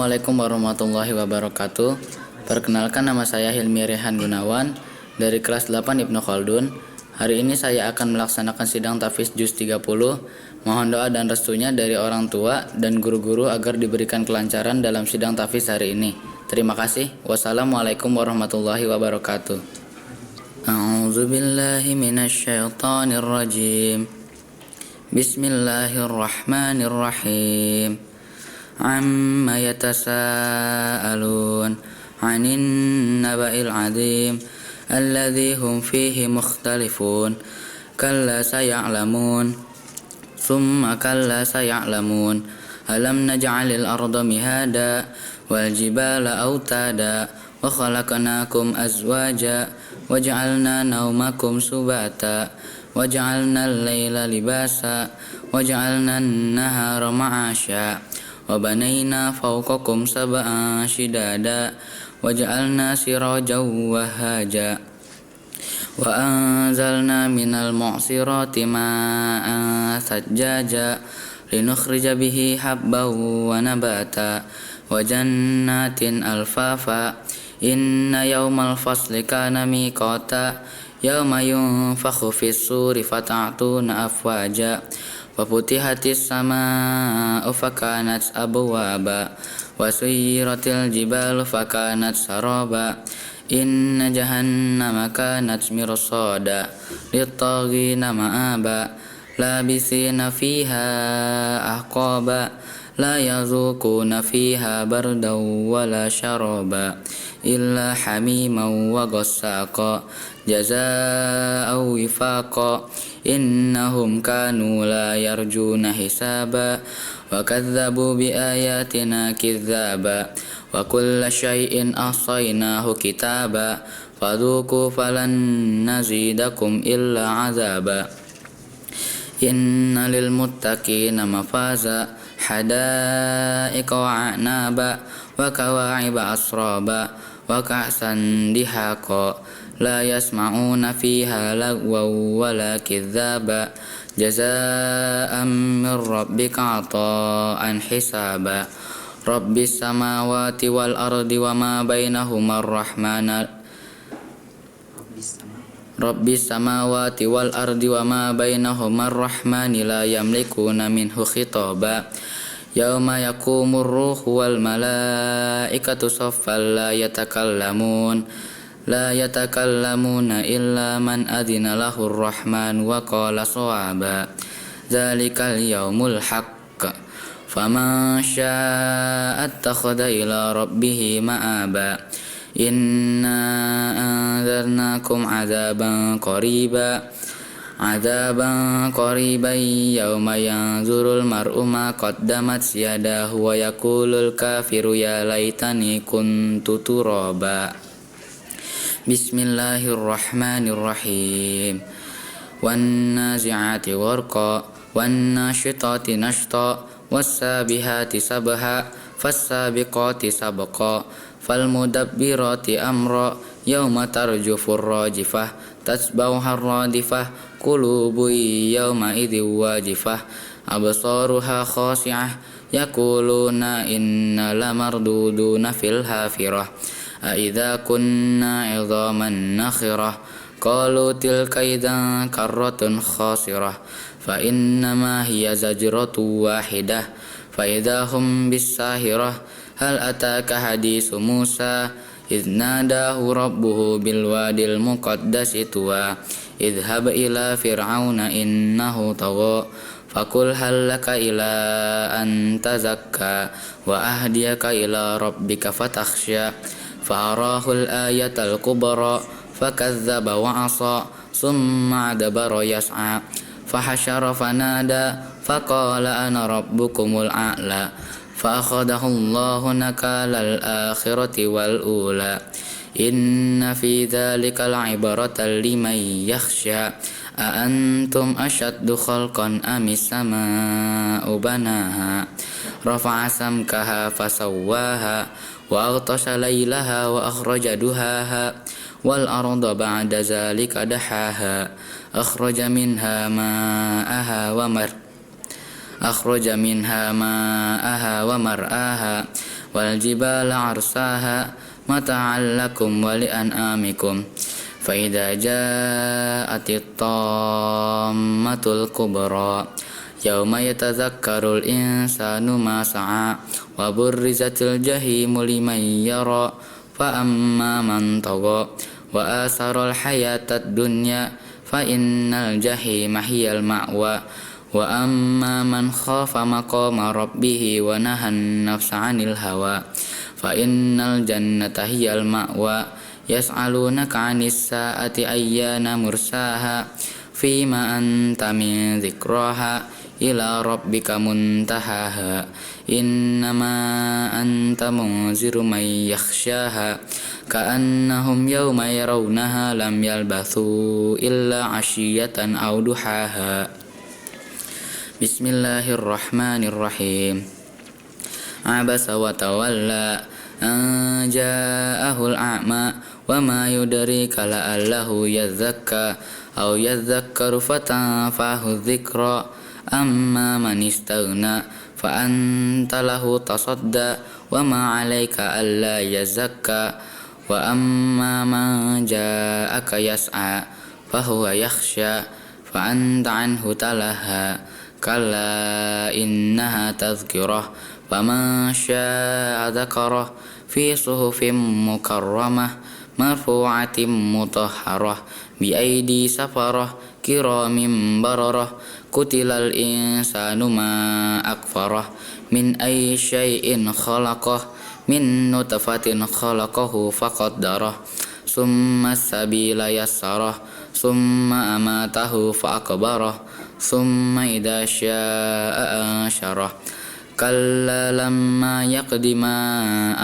Assalamualaikum warahmatullahi wabarakatuh. Perkenalkan, nama saya Hilmi Rehan Gunawan dari kelas 8 Ibnu Khaldun. Hari ini saya akan melaksanakan sidang tahfiz juz 30. Mohon doa dan restunya dari orang tua dan guru-guru agar diberikan kelancaran dalam sidang tahfiz hari ini. Terima kasih. Wassalamualaikum warahmatullahi wabarakatuh. A'udzu billahi minasyaitonir rajim. Bismillahirrahmanirrahim. Amma yatasaalun 'anil naba'il 'adzim alladzi hum fihi mukhtalifun. Kalla saya'lamun thumma kalla saya'lamun. Alam naj'alil arda mihada wal jibala autada wa khalaqnakum azwaja waj'alna naumakum subata waj'alna al-laila libasa waj'alna an-nahara ma'asya wa banayna fawqakum sab'an shidada waj'alna sirajan wahaja wa anzalna minal mu'sirati ma'an sajjaja linukhrija bihi habban wa nabata wa jannatin alfafa. Inna yawmal fasli kana miqata yawma yunfakhu fis suri fata'tuna afwaja wa futihatis samaa'u fakanat abwaba wa suyyiratil jibalu fakanat saraba. Inna jahannama kanat mirsada lit-taghina ma'aba labisina fiha ahqaba la yazukuna fiha bardan wala syaraba illa hamiman wa ghassaqa jazaa'an wifaqa. Innahum kanu la yarjuna hisaba wa kadzabu bi ayatina kidzaba wa kulla syai'in ahsaynahu kitaba fadhuku falan nazidakum illa azaba. Inna lil muttaqina mafaza hadaiqa wa a'naba wa kawa'iba asraba wa ka'san dihaqa la yasma'una fiha lagwan wala kidzaba jazaa'an min rabbika 'ata'an hisaba. Rabbis samawati wal ardi wa ma bainahuma Rabbis samawati wal ardi wa ma bainahuma ar-rahmani la yamlikuna minhu khitaba. Yauma yaqumur ruhu wal malaikatu saffan la yatakallamuna illa man adina lahur rahman wa qala shawaba. Dzalikal yaumul haqq faman syaa'a attakhadha ila rabbih ma'aba. Inna anzarnakum adzaban qariban yawma yanzurul mar'u ma qaddamat yadahu wa yaqulul kafiru ya laitani kuntu turaba. Bismillahirrahmanirrahim. Wan nazi'ati gharqa wan nashitati nashta was sabihati sabha fas-sabiqati sabqa fal mudabbirati amra yawma tarjufur rajifah tasbauhar radifah qulubu yawma idzi wajifah absaruha khashi'ah yaquluna inna lamarduduna fil hafirah a idza kunna 'idhaman nakhirah qalu tilka idzan karratun khasirah fa innama hiya zajratu wahidah fa idahum bis-sahirah. Hal ataka hadisu Musa idh nadahu rabbuhu bil wadil muqaddasi tuwa idhhab ila fir'auna innahu tagha faqul hal laka ila an tazakka wa ahdiyaka ila rabbika fatakhsha fa arahul ayatal kubra fakadzdzaba wa asa summa adbara yas'a fahasyara fanada faqala ana rabbukumul a'la fa-akhadahu Allahu nakalal akhirati wal ula. Inna fi dzalika la'ibratan liman yakhsha a antum ashaddu khalqan amis samaa'u banaha rafa'a samkaha fasawwaha wa aghtasha laylaha wa akhraja duhaha wal arda ba'da dzalika dahaha akhraja minha ma'aha wa mar'aha والجبال أرساها متاعا لكم ولأنعامكم فإذا جاءت الطامة الكبرى يوم يتذكر الإنسان ما سعى وبرزت الجحيم لمن يرى فأما من طغى وآثر الحياة الدنيا فإن الجحيم هي المأوى وأما من خاف مقام ربه ونهى النفس عن الهوى فإن الجنة هي المأوى يسألونك عن الساعة أيان مرساها فيما أنت من ذكراها إلى ربك منتهاها إنما أنت منذر من يخشاها كأنهم يوم يرونها لم يلبثوا إلا عشية أو ضحاها بسم الله الرحمن الرحيم عبس وتولى أن جاءه الأعمى وما يدريك لعله يزكى أو يذكر فتنفعه الذكرى أما من استغنى فأنت له تصدى وما عليك ألا يزكى وأما من جاءك يسعى فهو يخشى فأنت عنه تلهى كلا إنها تذكرة فمن شاء ذكره في صحف مكرمة مرفوعة مطهرة بأيدي سفرة كرام بررة قتل الإنسان ما أكفره من أي شيء خلقه من نطفة خلقه فقدره ثم السبيل يسره ثم أماته فأقبره ثم إذا شاء أنشره كلا لما يقض ما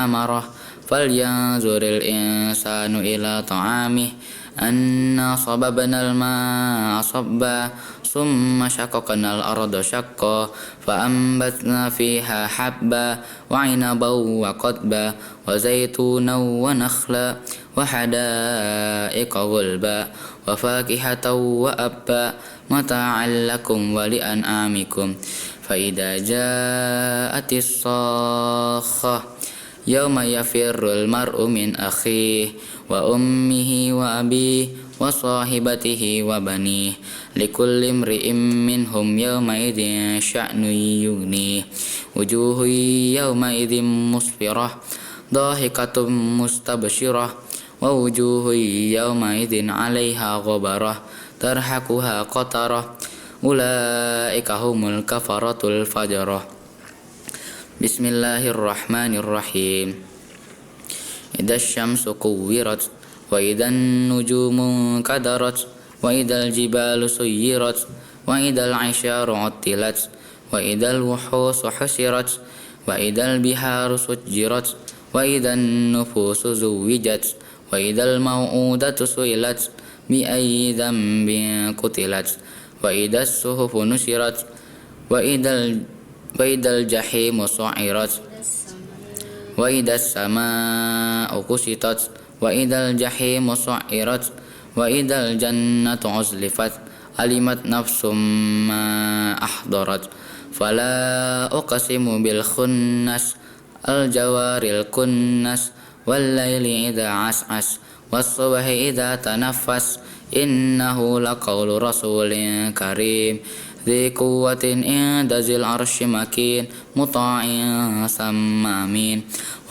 أمره فلينظر الإنسان إلى طعامه أنا صببنا الماء صبا ثم شققنا الأرض شقا فأنبتنا فيها حبا وعنبا وقضبا وزيتونا ونخلا وحدائق غلبا وفاكهة وأبا متاعا لكم ولأنعامكم فإذا جاءت الصاخة يوم يفر المرء من أخيه وأمه وأبيه وصاحبته وبنيه لكل امرئ منهم يومئذ شأن يغنيه وجوه يومئذ مسفرة ضاحكة مستبشرة ووجوه يومئذ عليها غبرة ترهقها قترة أولئك هم الكفرة الفجرة بسم الله الرحمن الرحيم إذا الشمس كورت وإذا النجوم انكدرت وإذا الجبال سيرت وإذا العشار عطلت وإذا الوحوش حشرت وإذا البحار سجرت وإذا النفوس زوجت وإذا الموءودة سئلت بأي ذنب قتلت وإذا الصحف نشرت وإذا الجحيم سعرت وإذا السماء كشطت وإذا الجحيم سعرت وإذا الجنة أزلفت علمت نفس ما أحضرت فلا أقسم بالخنس الجوار الكنس والليل إذا عسعس والصبح إذا تنفس إنه لقول رسول كريم ذي قوة عند ذي العرش مكين مطاع ثم أمين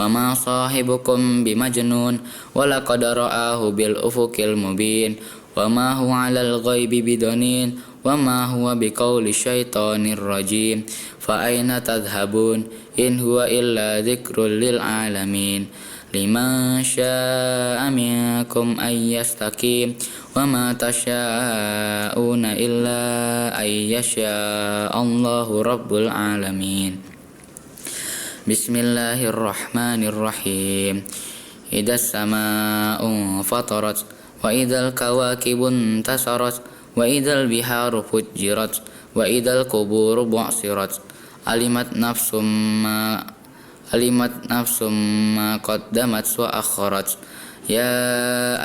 وما صاحبكم بمجنون ولقد رآه بالأفق المبين وما هو على الغيب بضنين وما هو بقول الشيطان الرجيم فأين تذهبون إن هو إلا ذكر للعالمين لمن شاء منكم أن يستقيم وما تشاءون إلا أن يشاء الله رب العالمين بسم الله الرحمن الرحيم إذا السماء انفطرت وإذا الكواكب انتثرت وإذا البحار فجرت وإذا القبور بعثرت علمت نفس ما قدمت وأخرت يا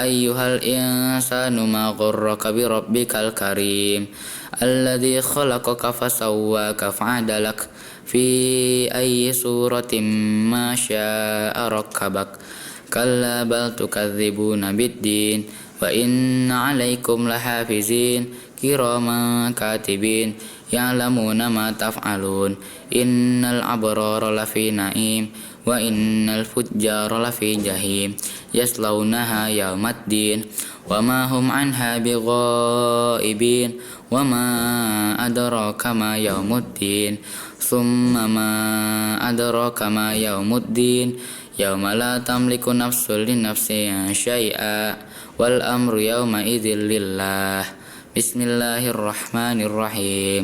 أيها الإنسان ما غرك بربك الكريم الذي خلقك فسواك فعدلك في أي سورة ما شاء ركبك كلا بل تكذبون بالدين وإن عليكم لحافظين كراما كاتبين يعلمون ما تفعلون إن الأبرار لفي نعيم وإن الفجار لفي جحيم يصلونها يوم الدين وما هم عنها بغائبين وما أدراك ما يوم الدين ثم ما أدراك ما يوم الدين يوم لا تملك نفس لنفس شيئا والأمر يومئذ لله بسم الله الرحمن الرحيم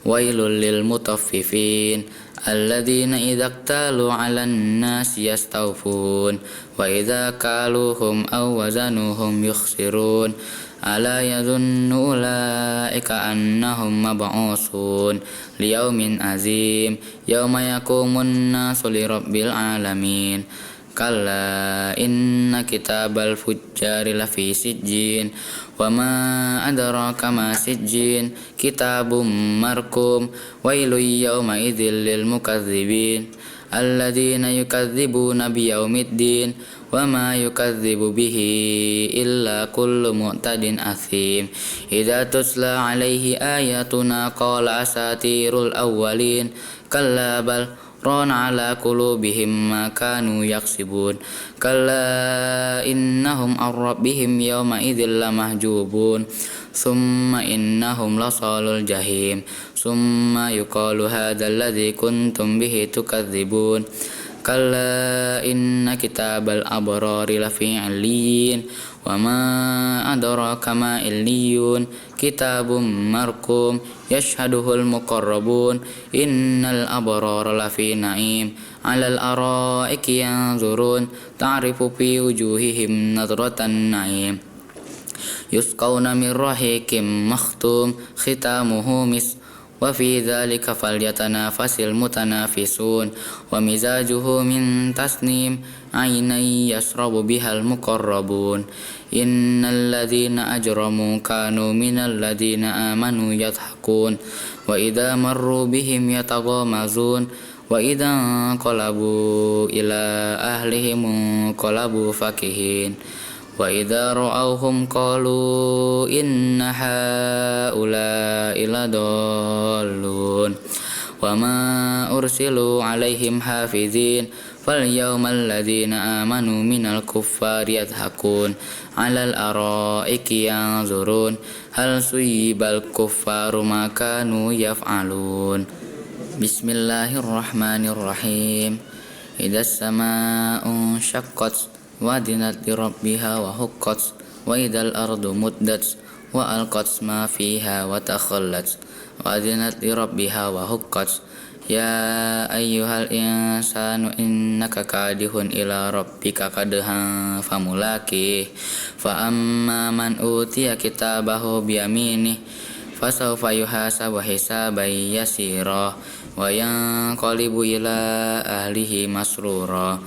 ويل للمطففين الذين إذا اكتالوا على الناس يستوفون وإذا كالوهم أو وزنوهم يخسرون ألا يظن أولئك أنهم مبعوثون ليوم عظيم يوم يقوم الناس لرب العالمين كلا إن كتاب الفجار لفي سجين وما أدراك ما سجين كتاب مرقوم ويل يومئذ للمكذبين الذين يكذبون بيوم الدين وما يكذب به إلا كل معتد أثيم إذا تتلى عليه آياتنا قال أساطير الأولين كلا بل ران على قلوبهم ما كانوا يكسبون كلا إنهم عن ربهم يومئذ لمحجوبون ثم إنهم لصال الجحيم ثم يقال هذا الذي كنتم به تكذبون كلا إن كتاب الأبرار لفي عليين وما أدراك ما عليون كتاب مرقوم يشهده المقربون إن الأبرار لفي نعيم على الأرائك ينظرون تعرف في وجوههم نظرة النعيم يسقون من رحيق مختوم ختامه مسك وفي ذلك فليتنافس المتنافسون ومزاجه من تسنيم عينا يشرب بها المقربون إن الذين أجرموا كانوا من الذين آمنوا يضحكون وإذا مروا بهم يتغامزون وإذا انقلبوا إلى أهلهم انقلبوا فكهين وإذا رأوهم قالوا إن هؤلاء لضالون وما أرسلوا عليهم حافظين فاليوم الذين آمنوا من الكفار يضحكون على الأرائك ينظرون هل ثوب الكفار ما كانوا يفعلون بسم الله الرحمن الرحيم إذا السماء انشقت وأذنت لربها وحقت وإذا الأرض مدت وألقت ما فيها وتخلت وأذنت لربها وحقت يا أيها الإنسان إنك كادح إلى ربك كدحا فملاقيه فأما من أوتي كتابه بيمينه فسوف يحاسب حسابا يسيرا وينقلب إلى أهله مسرورا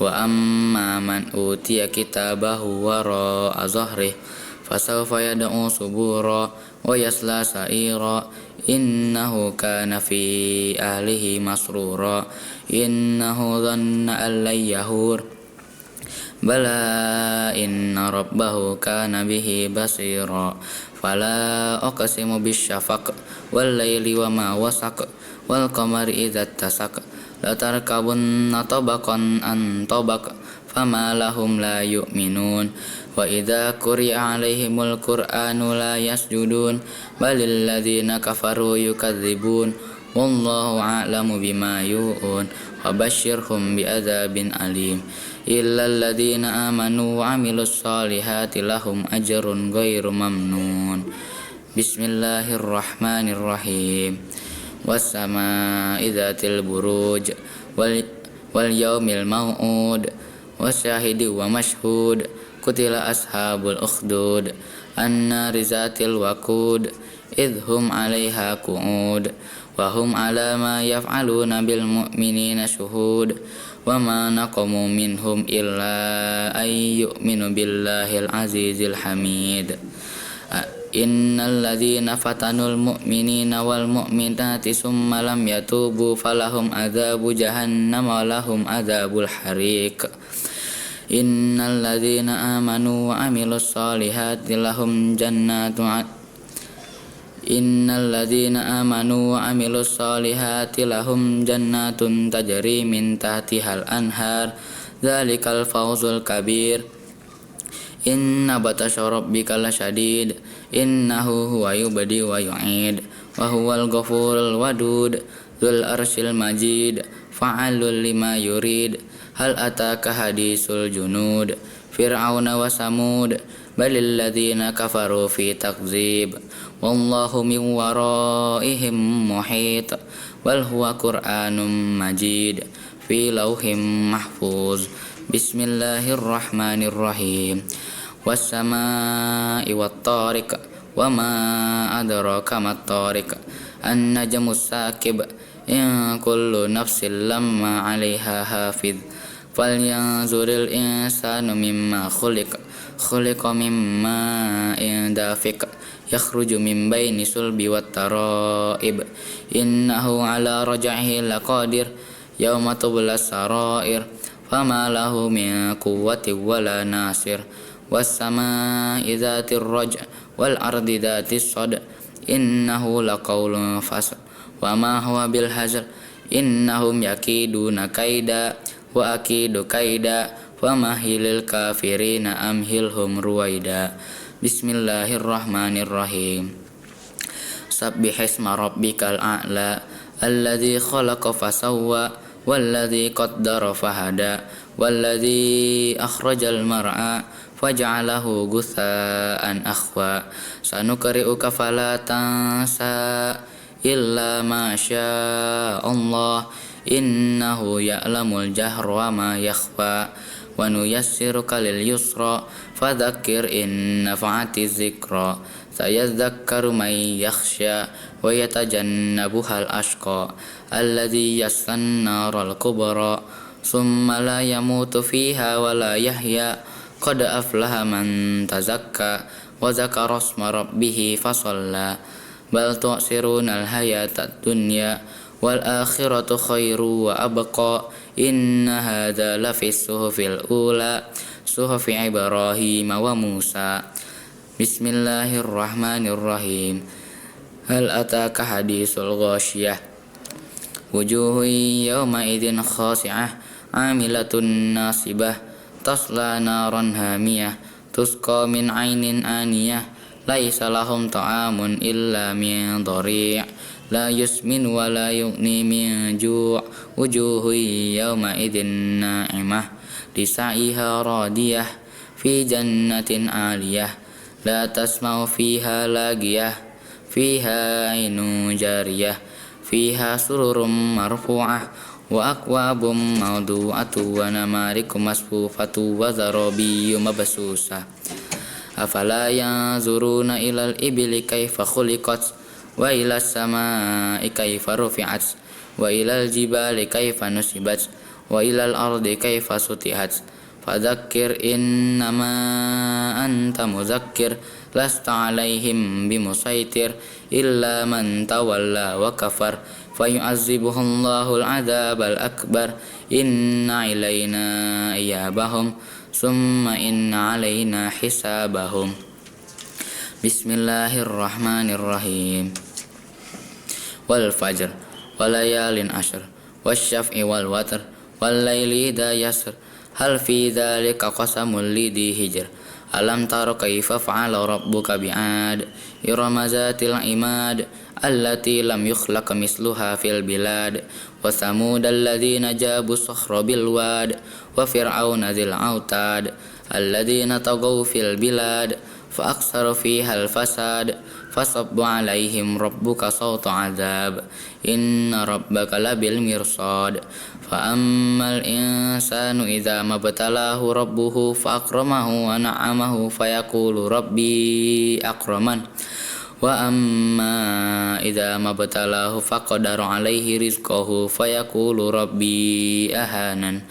وأما من أوتي كتابه وراء ظهره فسوف يدعو ثبورا ويصلى سعيرا إنه كان في أهله مسرورا إنه ظن أن لن يحور بلى إن ربه كان به بصيرا فلا أقسم بالشفق والليل وما وسق والقمر إذا اتسق لتركبن طبقا عن طبق فما لهم لا يؤمنون وإذا قرئ عليهم القرآن لا يسجدون بل الذين كفروا يكذبون والله أعلم بما يوعون وبشرهم بعذاب أليم إلا الذين آمنوا وعملوا الصالحات لهم أجر غير ممنون بسم الله الرحمن الرحيم والسماء ذات البروج واليوم الموعود وشاهد ومشهود قتل أصحاب الأخدود النار ذات الوقود إذ هم عليها قعود وهم على ما يفعلون بالمؤمنين شهود وما نقموا منهم إلا أن يؤمنوا بالله العزيز الحميد Innal ladzina fatanul mu'minina wal mu'minati summa lam yatubu falahum adzabu jahannam wa lahum adzabul hariq. Innal ladzina amanu wa amilus solihati lahum jannatu Innal ladzina amanu wa amilus solihati lahum jannatun tajri min tahtihal anhar dzalikal fawzul kabir. Inna batasya rabbika lasyadid innahu huwa yubdi wa yu'id wa huwal ghafurul wadud dzul arsyil majid fa'alul lima yurid. Hal ataka hadisul junud fir'auna wa samud balil ladzina kafaru fi takdzib wallahu min waraihim muhit wal huwa qur'anum majid fi lauhim mahfuz. Bismillahirrahmanirrahim. Was-samaa'i wat-tariq wa ma adraka mat-tariq an-najmus saqib in kullu nafsin lamma 'alaiha hafidh falyanzuril insanu mimma khuliqa mimma dafiq yakhruju min baini sulbi wat-tara'ib innahu 'ala raj'ihi laqadir yawma tublas sarair fama lahu min quwwati wala nasir. Was-samaa'i dzatir raj' wal ardi dzatis sad innahu laqaulun fasl wa ma huwa bil hazl innahum yakiduna kaida wa akidu kaida famahilil kafirina amhilhum ruwaida. Bismillahirrahmanirrahim. Sabbihisma rabbikal a'la alladzi khalaqa fasawwa walladzi qaddara fahada walladzi akhrajal mar'a faj'alahu ghutsaan akhwa sanukri'uka fala tansa illa ma syaa Allah innahu ya'lamul jahra wa ma yakhfa wa nuyassiruka lil yusra fadzakkir in nafa'atiz zikra sayadzakkaru may yakhsha wa yatajannabuhal ashqa alladzi yaslan naral kubra summa la yamutu fiha wa la yahya qad aflaha man tazakka wa zakara isma rabbih fasalla bal tu'sirunal hayatad dunya wal akhiratu khairu wa abqa inna hadza lafis suhufil ula suhufi Ibrahim wa Musa. Bismillahirrahmanirrahim. Hal ataka hadisul ghasyiyah wujuhun yawma idzin khashi'ah 'amilatun nasibah tasla naran hamiyah tusqa min 'ainin aniyah laisa lahum ta'amun illa min dhari' la yusmin wa la yughni min ju' wujuhun yawma idzin na'imah lisa'iha radiyah fi jannatin 'aliyah la tasma'u fiha lagiyah fiha 'ainun jariyah fiha sururum marfu'ah wa akwabum mawdu'atu wa namarikum masfufatu wa zarabiyyum mabsusah. Afala yanzuruna ilal ibili kaifa khuliqat wa ilas samaa'i kaifa rufi'at wa ilal jibali kaifa nusibat wa ilal ardi kaifa sutihat fadzakkir innama anta muzakkir lasta 'alaihim bimusaitir illa man tawalla wa kafar fayu'azzibuhullahu al-'adzabal akbar inna ilaina iyabahum summa inna alaina hisabahum. Bismillahirrahmanirrahim. Wal fajr wal layalin ashr wasyaf'i wal watr wal laili idza yasr hal fi dzalika qasamul lidhi hijr alam tara kaifa fa'ala rabbuka bi'ad irama zatil imad allati lam yukhlaq misluha fil bilad wa thamud alladhina jabu sakhra bil wad wa fir'auna dzil autad alladhina tagaw fil bilad fa aksaru fiha al fasad fasabbu alaihim rabbuka sawta adzab inna rabbaka labil mirsad fa ammal insanu idza mabtalahu rabbuhu fa akramahu wa na'amahu fayaqulu rabbi akraman wa amma idza mabtalahu faqadara alaihi rizqahu fayaqulu rabbi ahanan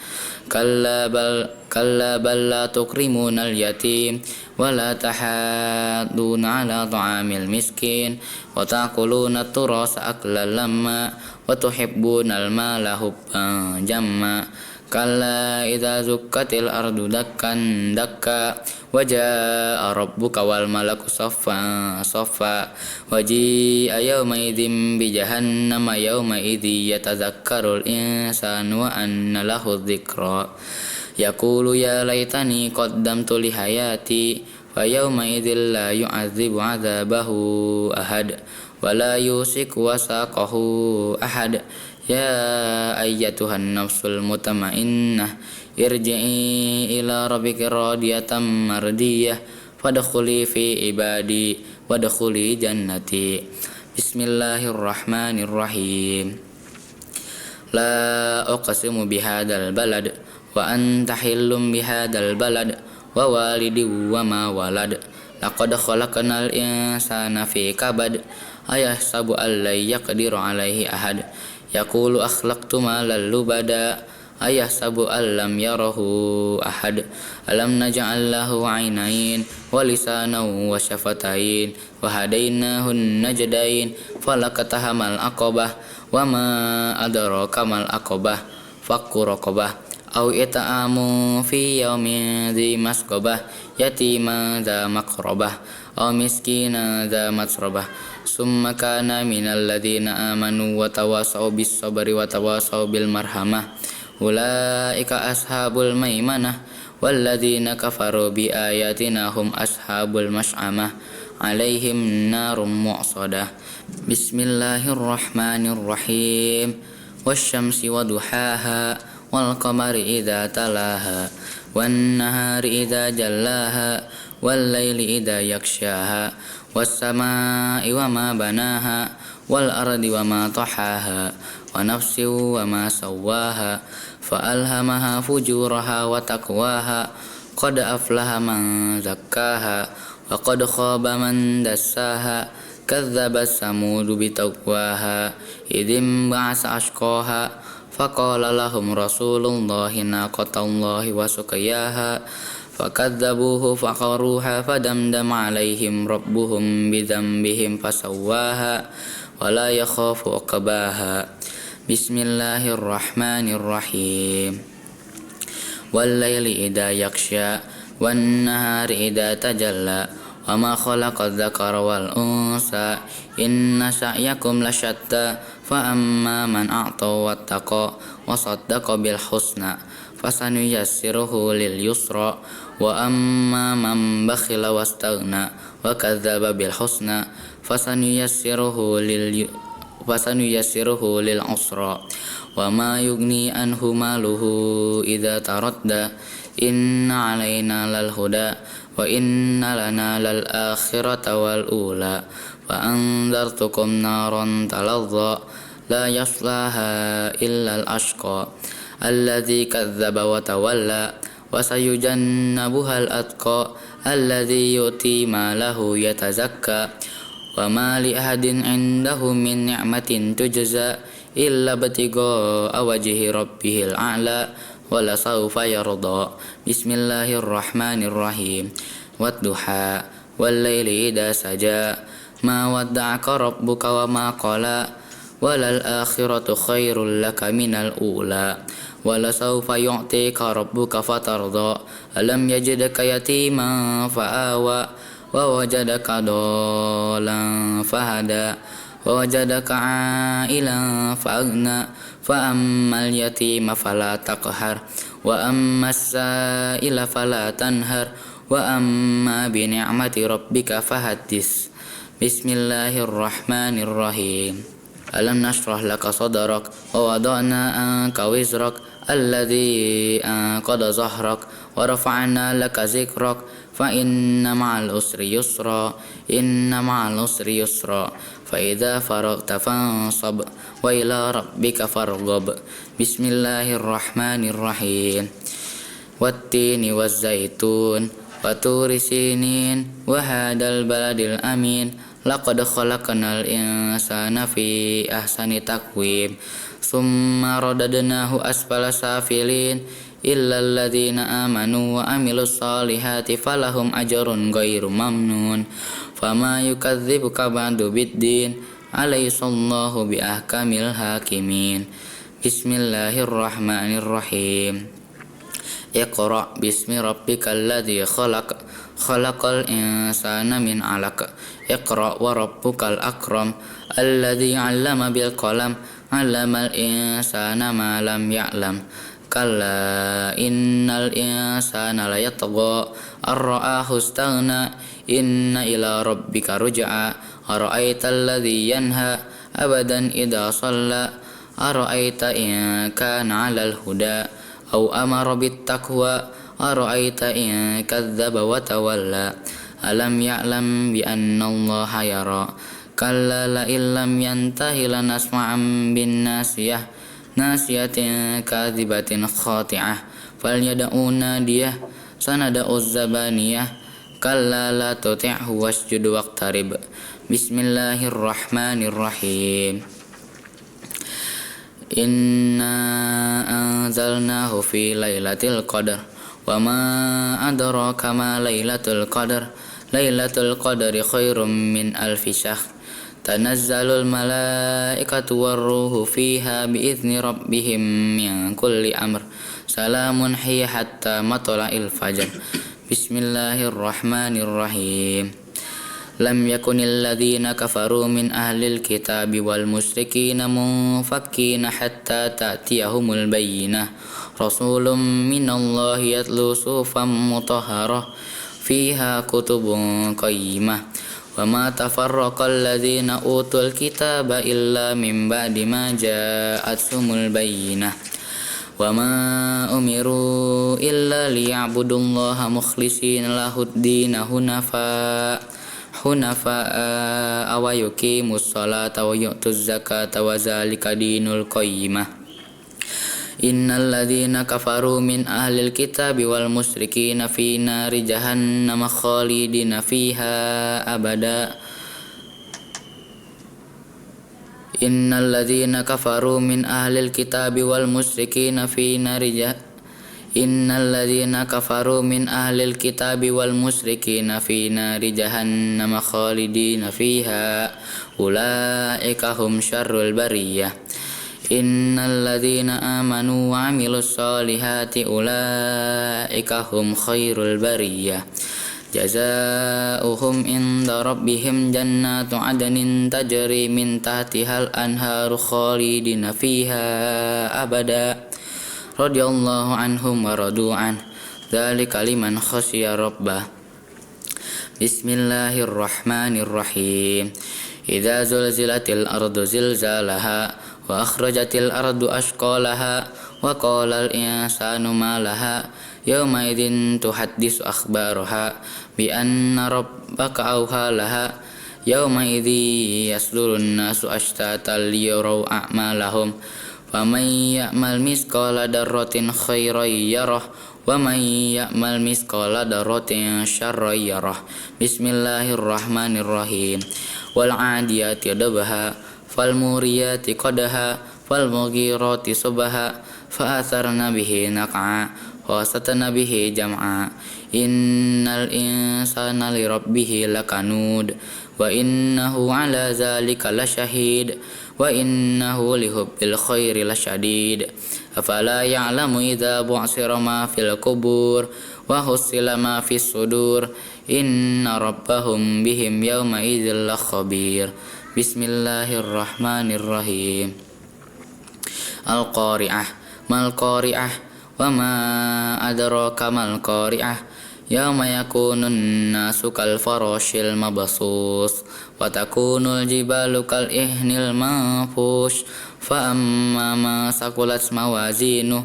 كلا بل لا تكرمون اليتيم ولا تحاضون على طعام المسكين وتأكلون التراث أكلا لما وتحبون المال حبا جما كلا إذا دكت الأرض دكا دكا وجاء ربك والملك صفا صفا وجيء يومئذ بجهنم يومئذ يتذكر الإنسان وأن له الذكرى يقول يا ليتني قدمت لحياتي فيومئذ لا يعذب عذابه أحد ولا يوثق وثاقه أحد يا أيتها النفس المطمئنة ارجعي إلى ربك راضية مرضية فادخلي في عبادي وادخلي جنتي بسم الله الرحمن الرحيم لا أقسم بهذا البلد وأنت حل بهذا البلد ووالد وما ولد لقد خلقنا الإنسان في كبد أيحسب أن لن يقدر عليه أحد يقول أخلقت مالا لبدا أيحسب أن لم يره أحد ألم نجعل له عينين ولسانا وشفتين وهديناه النجدين فلقتحم العقبة وما أدراك ما العقبة فك رقبة أو إطعام في يوم ذي مسغبة يتيما ذا مقربة أو مسكينا ذا مسربة ثم كان من الذين آمنوا وتواصوا بالصبر وتواصوا بالمرحمة أولئك أصحاب الميمنة والذين كفروا بآياتنا هم أصحاب المشأمة عليهم نار مؤصدة بسم الله الرحمن الرحيم والشمس وضحاها والقمر إذا تلاها والنهار إذا جلاها والليل إذا يغشاها والسماء وما بناها والأرض وما طحاها ونفس وما سواها فألهمها فجورها وتقواها قد أفلح من زكاها وقد خاب من دساها كذبت ثمود بتقواها إذ انبعث أشقاها فقال لهم رسول الله ناقة الله وسقياها فكذبوه فقروها فدمدم عليهم ربهم بذنبهم فسواها ولا يخاف عقباها بسم الله الرحمن الرحيم والليل إذا يغشى والنهار إذا تجلى وما خلق الذكر والأنثى إن سعيكم لشتى فأما من أعطى واتقى وصدق بالحسنى فسنيسره لليسرى وأما من بخل واستغنى وكذب بالحسنى فسنيسره للعسرى وما يغني عنه ماله إذا تردى إن علينا للهدى وإن لنا للآخرة والأولى وأنذرتكم نارا تلظى لا يصلاها إلا الأشقى الذي كذب وتولى وسيجنبها الأتقى الذي يؤتي ماله يتزكى وما لأحد عنده من نعمة تجزى إلا ابتغاء وجه ربه الأعلى ولسوف يرضى بسم الله الرحمن الرحيم والضحى والليل إذا سجى ما ودعك ربك وما قلى وللآخرة خير لك من الأولى ولسوف يعطيك ربك فترضى ألم يجدك يتيما فآوى ووجدك ضالا فهدى ووجدك عائلا فأغنى فأما اليتيم فلا تقهر وأما السائل فلا تنهر وأما بنعمة ربك فحدث بسم الله الرحمن الرحيم ألم نشرح لك صدرك ووضعنا عنك وزرك الذي أنقض ظهرك ورفعنا لك ذكرك فإن مع العسر يسرا إن مع العسر يسرا فإذا فرغت فانصب وإلى ربك فارغب بسم الله الرحمن الرحيم والتين والزيتون وطور سينين وهذا البلد الأمين لقد خلقنا الإنسان في أحسن تقويم ثم رددناه أسفل سافلين إلا الذين آمنوا وعملوا الصالحات فلهم أجر غير ممنون فما يكذبك بعد بالدين أليس الله بأحكم الحاكمين بسم الله الرحمن الرحيم اقرأ باسم ربك الذي خلق خلق الإنسان من علق اقرأ وربك الأكرم الذي علم بالقلم علم الإنسان ما لم يعلم كلا إن الإنسان ليطغى أن رآه استغنى إن إلى ربك رجعا أرأيت الذي ينهى أبدا إذا صلى أرأيت إن كان على الهدى أو أمر بالتقوى أرأيت إن كذب وتولى ألم يعلم بأن الله يرى كلا لئن لم ينته لنسمعا بالناصية ناصية كاذبة خاطعة فليدع ناديه سندع الزبانية كلا لا تطعه واسجد واقترب بسم الله الرحمن الرحيم إنا أنزلناه في ليلة القدر وما أدراك ما ليلة القدر ليلة القدر خير من ألف شهر تنزل الملائكة والروح فيها بإذن ربهم من كل أمر سلام هي حتى مطلع الفجر بسم الله الرحمن الرحيم لم يكن الذين كفروا من أهل الكتاب والمشركين منفكين حتى تأتيهم البينة رسول من الله يتلو صحفا مطهرة فيها كتب قيمة وما تفرق الذين أوتوا الكتاب إلا من بعد ما جاءتهم البينة وما أمروا إلا ليعبدوا الله مخلصين له الدين حنفاء ويقيموا الصلاة ويؤتوا الزكاة وذلك دين القيمة إن الذين كفروا من أهل الكتاب والمشركين في نار جهنم خالدين فيها أبدا إن الذين كفروا من أهل الكتاب والمشركين في نار إن الذين كفروا من أهل الكتاب والمشركين في نار جهنم خالدين فيها أولئك هم شر البرية إن الذين آمنوا وعملوا الصالحات أولئك هم خير البرية جزاؤهم عند ربهم جنات عدن تجري من تحتها الأنهار خالدين فيها أبدا رضي الله عنهم ورضوا عنه ذلك لمن خشي ربه بسم الله الرحمن الرحيم إذا زلزلت الأرض زلزالها وأخرجت الأرض أشقالها وقال الإنسان ما لها يومئذ تحدث أخبارها بأن ربك أوحى لها يومئذ يصدر الناس أشتاتا ليروا أعمالهم فمن يعمل مثقال ذرة خيرا يره ومن يعمل مثقال ذرة شرا يره بسم الله الرحمن الرحيم والعاديات ضبحا فالموريات قدحا فالمغيرات صبحا فأثرن به نقعا ووسطن به جمعا إن الإنسان لربه لكنود وإنه على ذلك لشهيد وإنه لحب الخير لشديد أفلا يعلم إذا بعثر ما في القبور وحصل ما في الصدور إن ربهم بهم يومئذ لخبير بسم الله الرحمن الرحيم القارعة ما القارعة وما أدراك ما القارعة يوم يكون الناس كالفراش المبثوث وتكون الجبال كالإهن المنفوش فأما ما ثقلت موازينه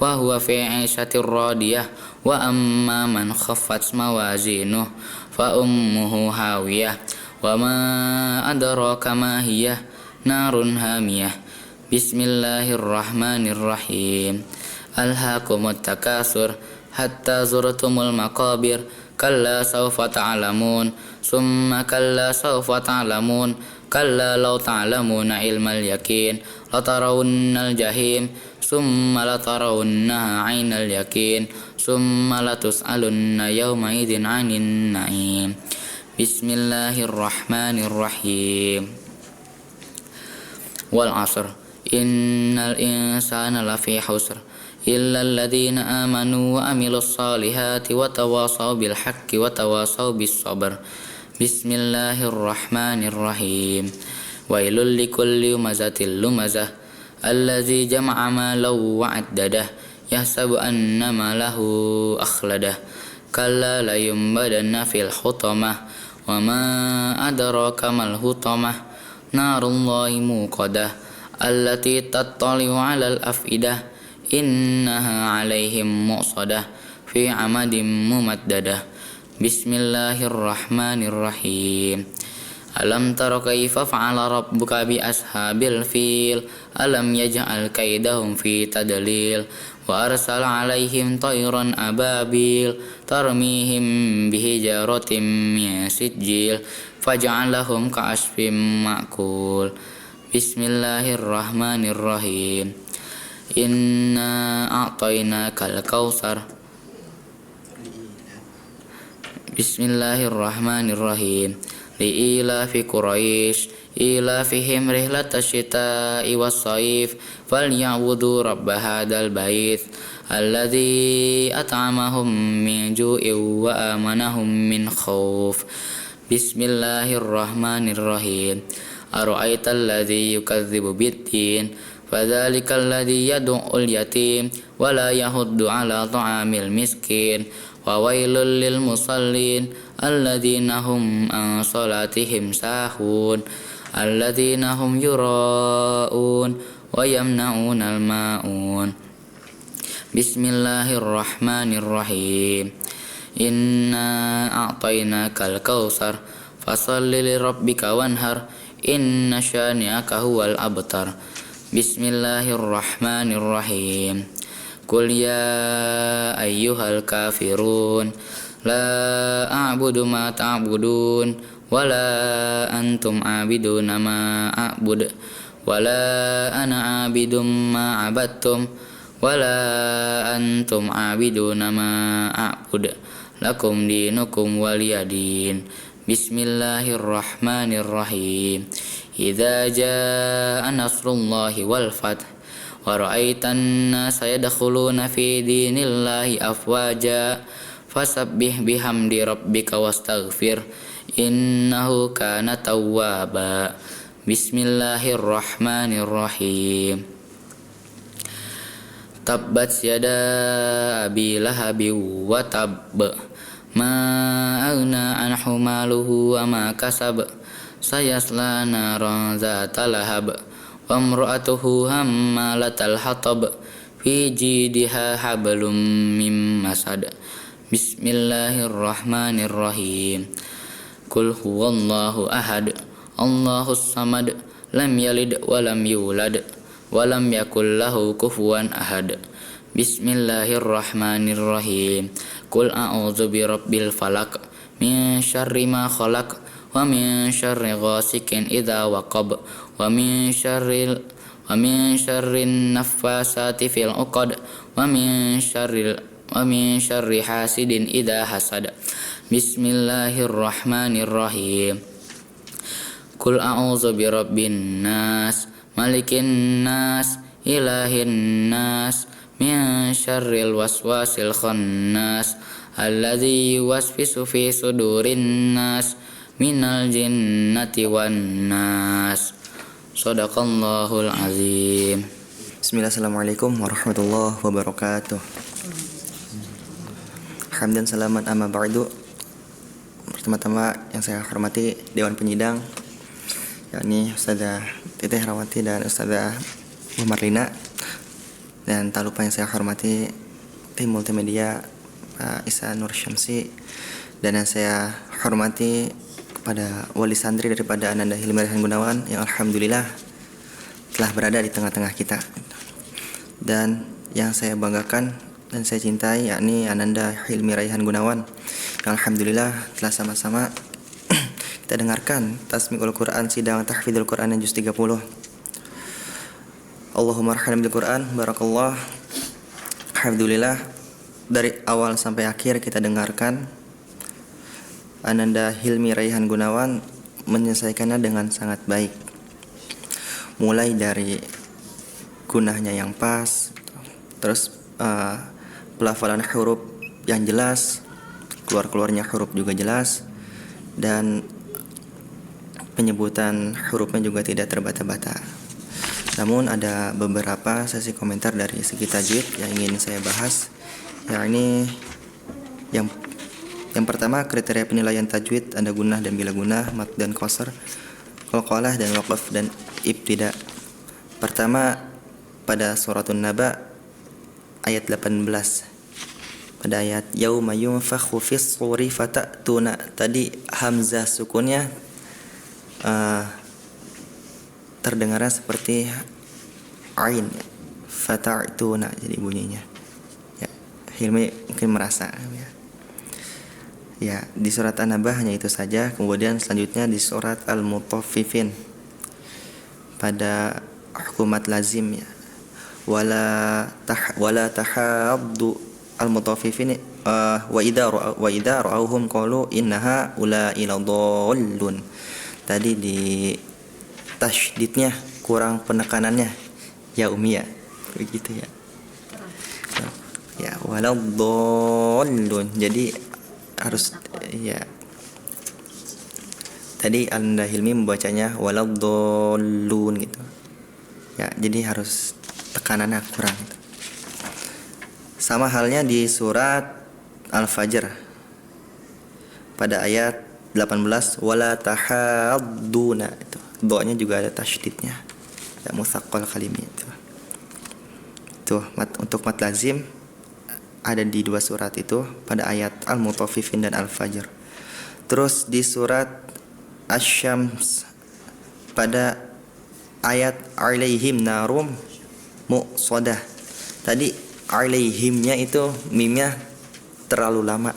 وهو في عيشة راضية وأما من خفت موازينه فأمه هاوية وما أدراك ما هي نار هامية بسم الله الرحمن الرحيم ألهاكم التكاثر حتى زرتم المقابر كلا سوف تعلمون ثم كلا سوف تعلمون كلا لو تعلمون علم اليقين لترون الجحيم ثم لترونها عين اليقين ثم لتسألن يومئذ عن النعيم بسم الله الرحمن الرحيم والعصر إن الإنسان لفي خسر إلا الذين آمنوا وعملوا الصالحات وتواصوا بالحق وتواصوا بالصبر بسم الله الرحمن الرحيم ويل لكل همزة لمزة الذي جمع مالا وعدده يحسب أن ماله أخلده كلا لينبذن في الحطمة وما أدراك ما الحطمة نار الله موقدة التي تطلع على الأفئدة إنها عليهم مؤصدة في عمد ممددة بسم الله الرحمن الرحيم ألم تر كيف فعل ربك بأصحاب الفيل ألم يجعل كيدهم في تضليل وأرسل عليهم طيرا أبابيل ترميهم بحجارة من سجيل فجعلهم كعصف مأكول بسم الله الرحمن الرحيم إنا أعطيناك الكوثر بسم الله الرحمن الرحيم لإيلاف قريش إيلافهم رحلة الشتاء والصيف فليعبدوا رب هذا البيت الذي أطعمهم من جوع وآمنهم من خوف بسم الله الرحمن الرحيم أرأيت الذي يكذب بالدين فذلك الذي يدعو اليتيم ولا يحض على طعام المسكين وويل للمصلين الذين هم عن صلاتهم ساهون الذين هم يراءون ويمنعون الماعون بسم الله الرحمن الرحيم إنا أعطيناك الكوثر فصل لربك وانهر إن شانئك هو الأبتر بسم الله الرحمن الرحيم قل يا أيها الكافرون لا أعبد ما تعبدون ولا أنتم عابدون ما أعبد ولا أنا عابد ما عبدتم ولا أنتم عابدون ما أعبد لكم دينكم ولي دين بسم الله الرحمن الرحيم إذا جاء نصر الله والفتح ورأيت الناس يدخلون في دين الله أفواجا فسبح بحمد ربك واستغفر إنه كان توابا بسم الله الرحمن الرحيم تبت يدا أبي لهب وتب ما أغنى عنه ماله وما كسب سيصلى نارا ذات لهب وامرأته حمالة الحطب في جيدها حبل من مسد بسم الله الرحمن الرحيم قل هو الله أحد الله الصمد لم يلد ولم يولد ولم يكن له كفوا أحد بسم الله الرحمن الرحيم قل أعوذ برب الفلق من شر ما خلق ومن شر غاسق إذا وقب ومن شر النفاسات في العقد ومن شر حاسد إذا حسد بسم الله الرحمن الرحيم قل أعوذ برب الناس ملك الناس إله الناس من شر الوسواس الخناس الذي يوسوس في صدور الناس من الجنة والناس Sadaqallahul azim. Bismillah, assalamualaikum warahmatullahi wabarakatuh. Hamdan salaman amma ba'du. Pertama-tama yang saya hormati Dewan Penyidang, yakni Ustazah Teteh Rawati dan Ustazah Marlina. Dan tak lupa yang saya hormati tim multimedia Pak Isa Nur Syamsi. Dan yang saya hormati pada wali santri daripada Ananda Hilmi Rehan Gunawan yang alhamdulillah telah berada di tengah-tengah kita. Dan yang saya banggakan dan saya cintai yakni Ananda Hilmi Rehan Gunawan yang alhamdulillah telah sama-sama kita dengarkan Tasmiqul Quran sidang tahfidzul Quran yang juz 30. Allahumma arhamna bil Quran. Barakallah. Alhamdulillah, dari awal sampai akhir kita dengarkan Ananda Hilmi Raihan Gunawan menyelesaikannya dengan sangat baik. Mulai dari gunahnya yang pas, terus pelafalan huruf yang jelas, keluarnya huruf juga jelas, dan penyebutan hurufnya juga tidak terbata-bata. Namun ada beberapa sesi komentar dari segi tajwid yang ingin saya bahas. Yakni yang pertama, kriteria penilaian tajwid, ada gunah dan bila gunah, mad dan qasr, qalqalah dan waqaf dan ibtida. Pertama, pada suratun Naba ayat 18. Pada ayat yauma yunfakhu fis suri fatatuna, tadi hamzah sukunnya terdengarnya seperti ain, fatatuna jadi bunyinya. Ya, Hilmi mungkin merasa ya, di surat An-Naba hanya itu saja. Kemudian selanjutnya di surat Al-Mutaffifin pada hukumat lazim ya, wala tahaddu al-mutaffifin wa idza ra'awhum qalu innaha ila dhallun. Tadi di tasydidnya kurang penekanannya ya Umi ya, begitu ya. Ya, waladhdallun. Jadi harus ya. Tadi Anda Hilmi membacanya waladhdallun gitu. Ya, jadi harus tekanannya kurang gitu. Sama halnya di surat Al-Fajr pada ayat 18 wala tahadduna, itu doanya juga ada tasydidnya, ya, musaqqal kalimi itu. Tuh, untuk mat lazim ada di dua surat itu pada ayat Al-Mutaffifin dan Al-Fajr. Terus di surat Asy-Syams pada ayat alaihim narum muqsadah. Tadi alaihimnya itu mimnya terlalu lama,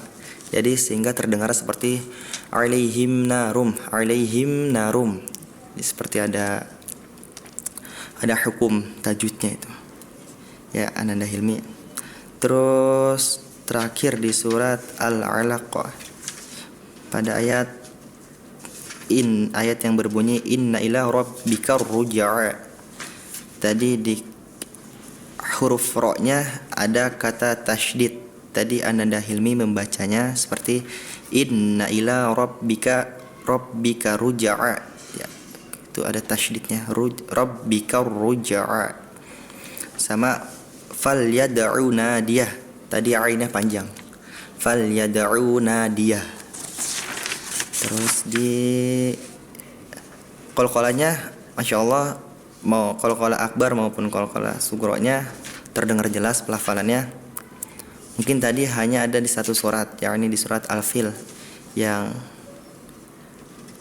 jadi sehingga terdengar seperti alaihim narum. Seperti ada hukum tajwidnya itu ya Ananda Hilmi. Terus terakhir di surat Al-Alaq pada ayat yang berbunyi inna ila rabbika ruj'a. Tadi di huruf ro-nya ada kata tasydid. Tadi Ananda Hilmi membacanya seperti inna ila rabbika ruj'a. Ya, itu ada tasydidnya, rabbika ruj'a. Sama falyad'u nadiyah. Tadi ainnya panjang. Falyad'u nadiyah. Terus di qalqalanya Masya Allah, mau qalqalah akbar maupun qalqalah sugronya terdengar jelas pelafalannya. Mungkin tadi hanya ada di satu surat, yakni di surat Al-Fil yang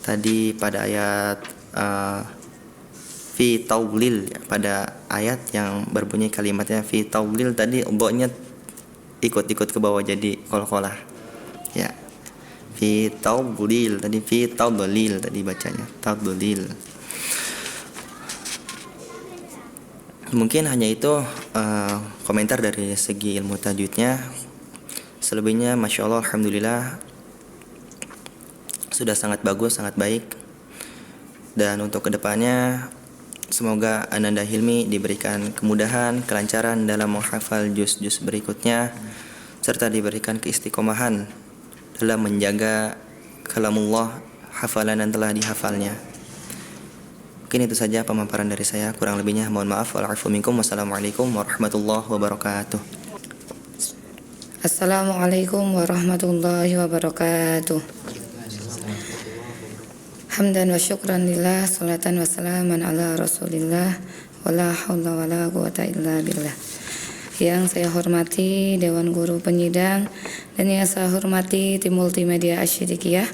tadi pada ayat fi tawlil ya, pada ayat yang berbunyi kalimatnya fi tawlil, tadi dha-nya ikut ke bawah jadi qalqalah ya. Fi tawlil, tadi fi tawlil tadi bacanya tawlil. Mungkin hanya itu komentar dari segi ilmu tajwidnya. Selebihnya Masya Allah, Alhamdulillah sudah sangat bagus, sangat baik. Dan untuk kedepannya semoga Ananda Hilmi diberikan kemudahan, kelancaran dalam menghafal juz-juz berikutnya, serta diberikan keistiqomahan dalam menjaga kalamullah, hafalan yang telah dihafalnya. Mungkin itu saja pemaparan dari saya, kurang lebihnya mohon maaf. Wa'alaikum minkum. Wassalamualaikum warahmatullahi wabarakatuh. Assalamualaikum warahmatullahi wabarakatuh. Hamdan wa syukran lillah, salatan wa salaman ala rasulillah, wa la hawla wa la quwata illa billah. Yang saya hormati Dewan Guru Penyidang dan yang saya hormati tim multimedia Asy-Syidiqiyah.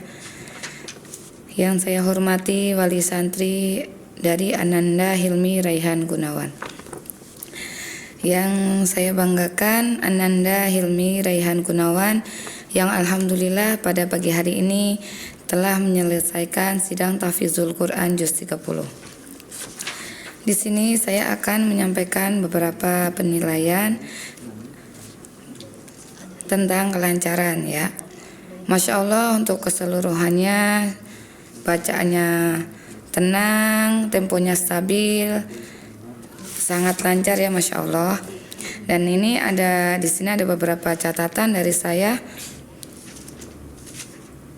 Yang saya hormati wali santri dari Ananda Hilmi Raihan Gunawan. Yang saya banggakan Ananda Hilmi Raihan Gunawan yang alhamdulillah pada pagi hari ini telah menyelesaikan sidang tahfizul Quran juz 30. Di sini saya akan menyampaikan beberapa penilaian tentang kelancaran ya. Masya Allah untuk keseluruhannya bacaannya tenang, temponya stabil, sangat lancar ya Masya Allah. Dan ini di sini ada beberapa catatan dari saya.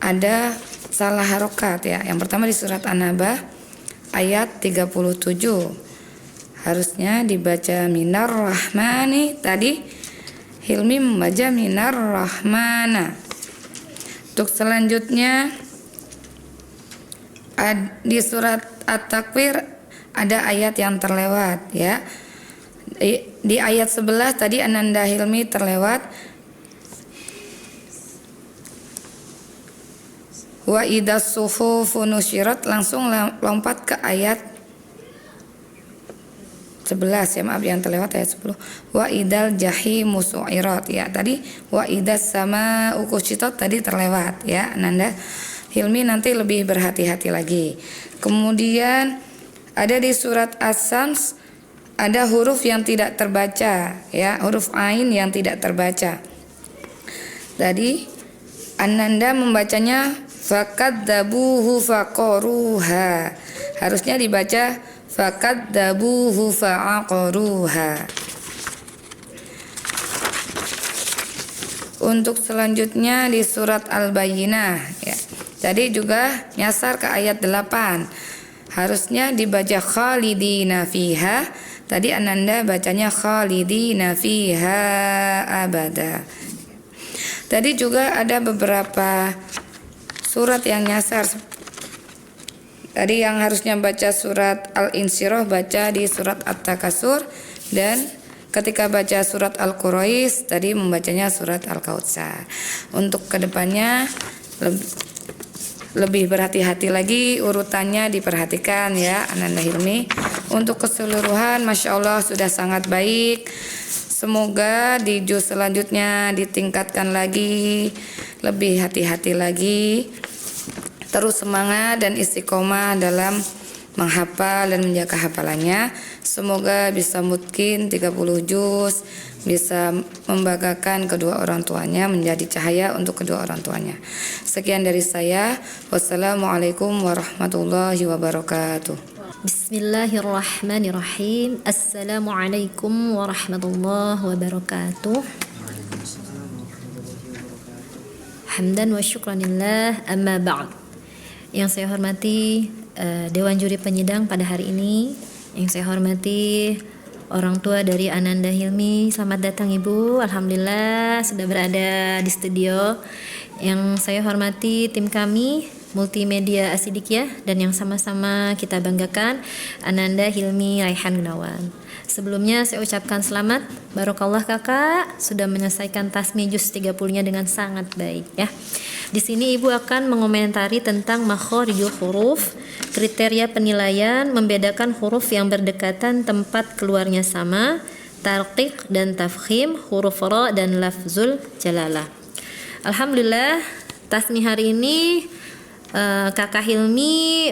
Ada salah harokat ya. Yang pertama di surat An-Naba ayat 37. Harusnya dibaca minar rahmani, tadi Hilmi membaca minar rahmana. Untuk selanjutnya di surat At-Takwir ada ayat yang terlewat ya. Di ayat 11 tadi Ananda Hilmi terlewat. Wa idas suhufu nusyirat, langsung lompat ke ayat 11 ya, maaf yang terlewat ayat 10. Wa idal jahimu su'irat ya, tadi wa idas sama ukushitat tadi terlewat ya. Ananda Hilmi nanti lebih berhati-hati lagi. Kemudian ada di surat As-Sams ada huruf yang tidak terbaca ya, huruf ain yang tidak terbaca. Tadi Ananda membacanya fakadzabuhu faqaruha. Harusnya dibaca fakadzabuhu fa'aqaruha. Untuk selanjutnya di surat Al-Bayyinah ya. Tadi juga nyasar ke ayat 8. Harusnya dibaca khalidina fiha. Tadi Ananda bacanya khalidina fiha abada. Tadi juga ada beberapa surat yang nyasar. Tadi yang harusnya baca surat Al-Insyirah baca di surat At-Takasur, dan ketika baca surat Al-Quraish tadi membacanya surat Al-Kautsar. Untuk kedepannya lebih berhati-hati lagi, urutannya diperhatikan ya Ananda Hilmi. Untuk keseluruhan Masya Allah sudah sangat baik. Semoga di juz selanjutnya ditingkatkan lagi, lebih hati-hati lagi. Terus semangat dan istiqomah dalam menghafal dan menjaga hafalannya. Semoga bisa mungkin 30 juz, bisa membanggakan kedua orang tuanya, menjadi cahaya untuk kedua orang tuanya. Sekian dari saya. Wassalamualaikum warahmatullahi wabarakatuh. Bismillahirrahmanirrahim. Assalamualaikum warahmatullahi wabarakatuh. Hamdan wa syukranillah, amma ba'd. Yang saya hormati Dewan Juri Penyidang pada hari ini, yang saya hormati orang tua dari Ananda Hilmi, selamat datang Ibu. Alhamdulillah sudah berada di studio. Yang saya hormati tim kami Multimedia Asidikiyah, dan yang sama-sama kita banggakan Ananda Hilmi Raihan Gunawan. Sebelumnya saya ucapkan selamat, barokallah kakak sudah menyelesaikan tasmi juz 30-nya dengan sangat baik ya. Di sini Ibu akan mengomentari tentang makhorijul huruf, kriteria penilaian, membedakan huruf yang berdekatan tempat keluarnya sama, tarqiq dan tafkhim, huruf ra dan lafzul jalalah. Alhamdulillah tasmi hari ini Kakak Hilmi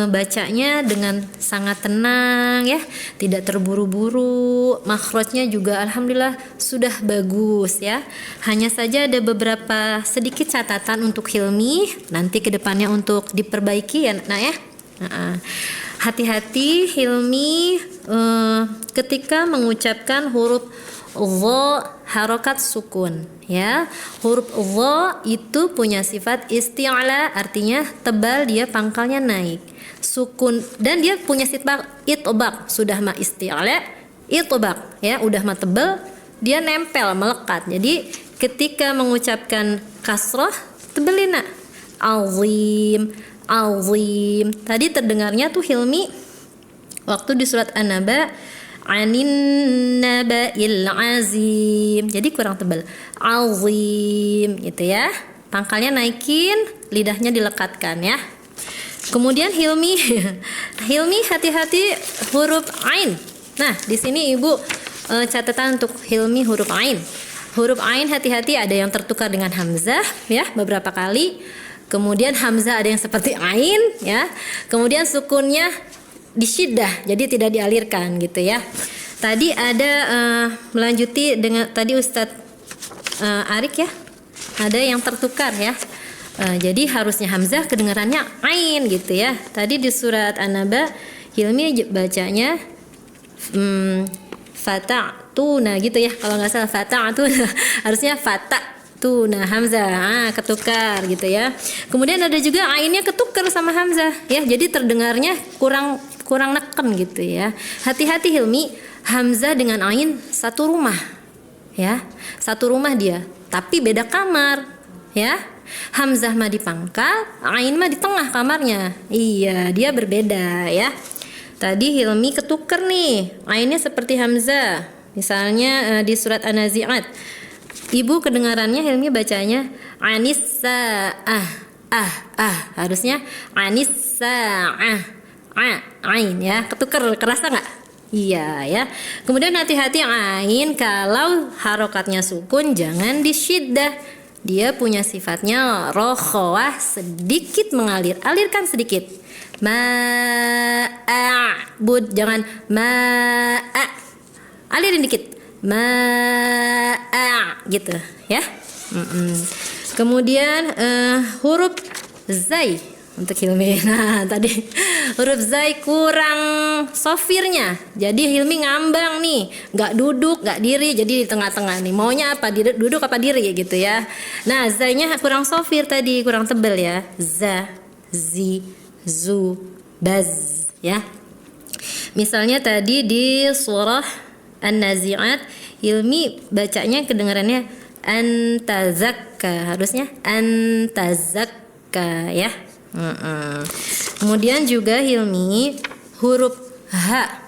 bacanya dengan sangat tenang ya, tidak terburu-buru. Makhrajnya juga alhamdulillah sudah bagus ya. Hanya saja ada beberapa sedikit catatan untuk Hilmi nanti kedepannya untuk diperbaiki ya nak ya. Hati-hati Hilmi ketika mengucapkan huruf dha harokat sukun ya. Huruf dha itu punya sifat isti'la, artinya tebal, dia pangkalnya naik. Sukun, dan dia punya sifat itbaq, sudah mah isti'la itbaq ya, udah mah tebal, dia nempel melekat. Jadi ketika mengucapkan kasrah tebelin nak. Azim, azim. Tadi terdengarnya tuh Hilmi waktu di surat An-Naba anin naba'il azim, jadi kurang tebal, azim gitu ya, pangkalnya naikin, lidahnya dilekatkan ya. Kemudian Hilmi hati-hati huruf ain. Nah di sini Ibu catatan untuk Hilmi huruf ain. Huruf ain hati-hati, ada yang tertukar dengan hamzah ya beberapa kali. Kemudian hamzah ada yang seperti ain ya. Kemudian sukunnya disyiddah, jadi tidak dialirkan gitu ya. Tadi ada melanjuti dengan tadi Ustadz Arik ya, ada yang tertukar ya. Jadi harusnya hamzah kedengarannya ain gitu ya. Tadi di surat An-Naba Hilmi bacanya fata'tuna gitu ya, kalau nggak salah fata'tuna harusnya fata'tuna hamzah, ketukar gitu ya. Kemudian ada juga ainnya ketukar sama hamzah ya, jadi terdengarnya kurang neken gitu ya. Hati-hati Hilmi, hamzah dengan ain satu rumah ya, satu rumah dia, tapi beda kamar ya. Hamzah mah di pangkal, ain mah di tengah kamarnya. Iya, dia berbeda ya. Tadi Hilmi ketuker nih, ainnya seperti hamzah. Misalnya di surat An-Nazi'at, Ibu kedengarannya Hilmi bacanya anis-sa'ah, harusnya anis-sa'ah, ain ya, ketuker, kerasa nggak? Iya ya. Kemudian hati-hati ain kalau harokatnya sukun jangan disyiddah. Dia punya sifatnya rokhawah, sedikit mengalir, alirkan sedikit. Ma'a'bud, jangan ma'a, alirin dikit, ma'a gitu ya. Kemudian huruf zai untuk Hilmi. Nah tadi huruf zai kurang sofirnya, jadi Hilmi ngambang nih, nggak duduk nggak diri, jadi di tengah-tengah nih, maunya apa, duduk apa diri gitu ya. Nah zainya kurang sofir tadi, kurang tebel ya. Za, zi, zu, baz ya. Misalnya tadi di surah An-Nazi'at Hilmi bacanya kedengarannya antazakka, harusnya antazakka ya. Kemudian juga Hilmi huruf H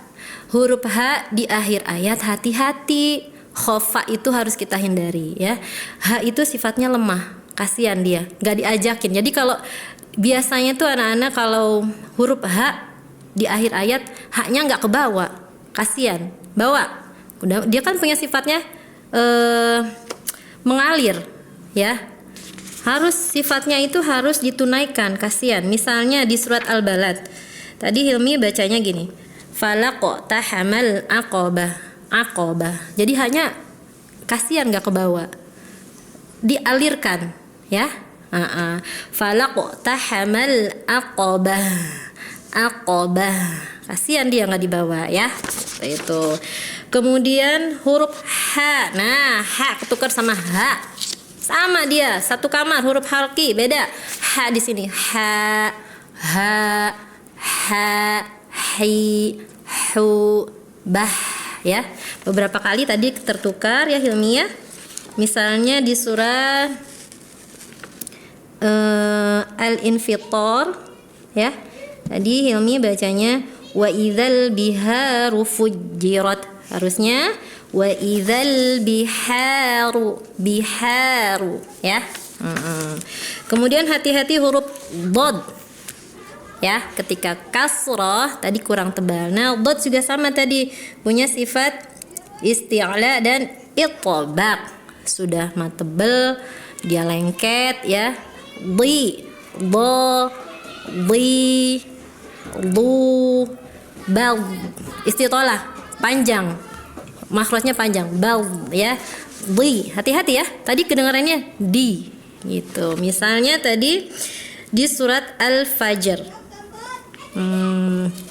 di akhir ayat hati-hati, khofa itu harus kita hindari ya. H itu sifatnya lemah, kasihan dia, nggak diajakin. Jadi kalau biasanya tuh anak-anak kalau huruf H di akhir ayat H-nya nggak kebawa, kasihan, bawa. Udah, dia kan punya sifatnya mengalir ya. Harus sifatnya itu harus ditunaikan, kasihan. Misalnya di surat Al-Balad tadi Hilmi bacanya gini, falaqtahamal aqabah. Jadi hanya kasihan nggak kebawa, dialirkan ya. Falaqtahamal aqabah, kasihan dia nggak dibawa ya. Itu. Kemudian huruf H, nah H ketukar sama H, sama dia satu kamar, huruf halki beda. H di sini ha, hi, hu, bah ya. Beberapa kali tadi tertukar ya Hilmi ya. Misalnya di surah Al-Infitar ya. Tadi Hilmi bacanya wa idzal biharu fujjirat, harusnya wa idzal biharu ya. Kemudian hati-hati huruf dod ya, ketika kasrah tadi kurang tebal. Nah dod juga sama tadi, punya sifat isti'la dan itbaq, sudah mah tebel dia lengket ya. Di du bal, istitolah panjang, makhrajnya panjang, bal ya. Di, hati-hati ya, tadi kedengarannya di gitu. Misalnya tadi di surat Al-Fajr,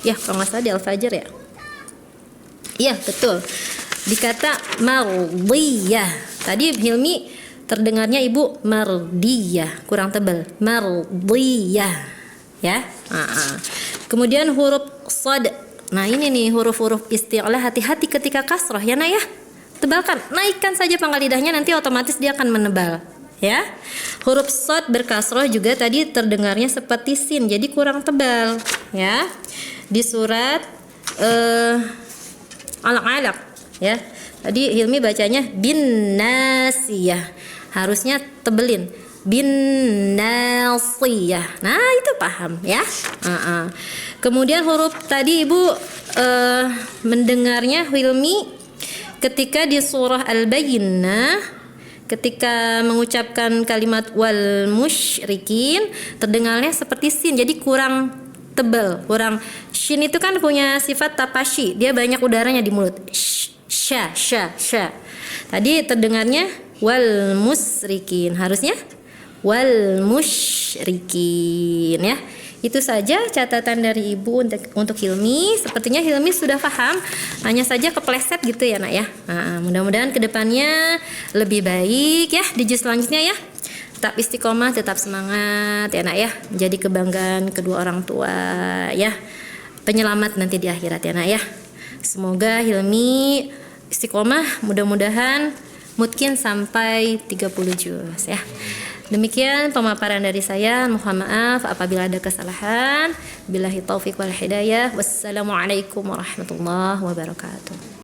ya kalau nggak salah di Al-Fajr ya, iya betul, dikata mardiyah. Tadi Hilmi terdengarnya Ibu mardiyah, kurang tebal, mardiyah ya. Kemudian huruf shad, nah ini nih huruf-huruf isti'la, hati-hati ketika kasrah ya Nak ya, tebalkan, naikkan saja pangkal lidahnya, nanti otomatis dia akan menebal ya. Huruf shad berkasrah juga tadi terdengarnya seperti sin, jadi kurang tebal ya. Di surat Al-Alaq ya, tadi Hilmi bacanya bin nasiyah, harusnya tebelin bin nasiyah. Nah itu paham ya. Kemudian huruf tadi Ibu mendengarnya Hilmi ketika di surah Al-Bayyinah, ketika mengucapkan kalimat wal musyrikin terdengarnya seperti sin, jadi kurang tebal, kurang. Shin itu kan punya sifat tapashi, dia banyak udaranya di mulut. Sya. Tadi terdengarnya wal musrikin, harusnya wal musyrikin ya. Itu saja catatan dari Ibu untuk Hilmi. Sepertinya Hilmi sudah paham, hanya saja kepleset gitu ya nak ya. Nah, mudah-mudahan kedepannya lebih baik ya di juz selanjutnya ya. Tetap istiqomah, tetap semangat ya nak ya. Menjadi kebanggaan kedua orang tua ya. Penyelamat nanti di akhirat ya nak ya. Semoga Hilmi istiqomah, mudah-mudahan mungkin sampai 30 juz ya. Demikian pemaparan dari saya. Mohon maaf apabila ada kesalahan. Billahi taufiq wal hidayah. Wassalamualaikum warahmatullahi wabarakatuh.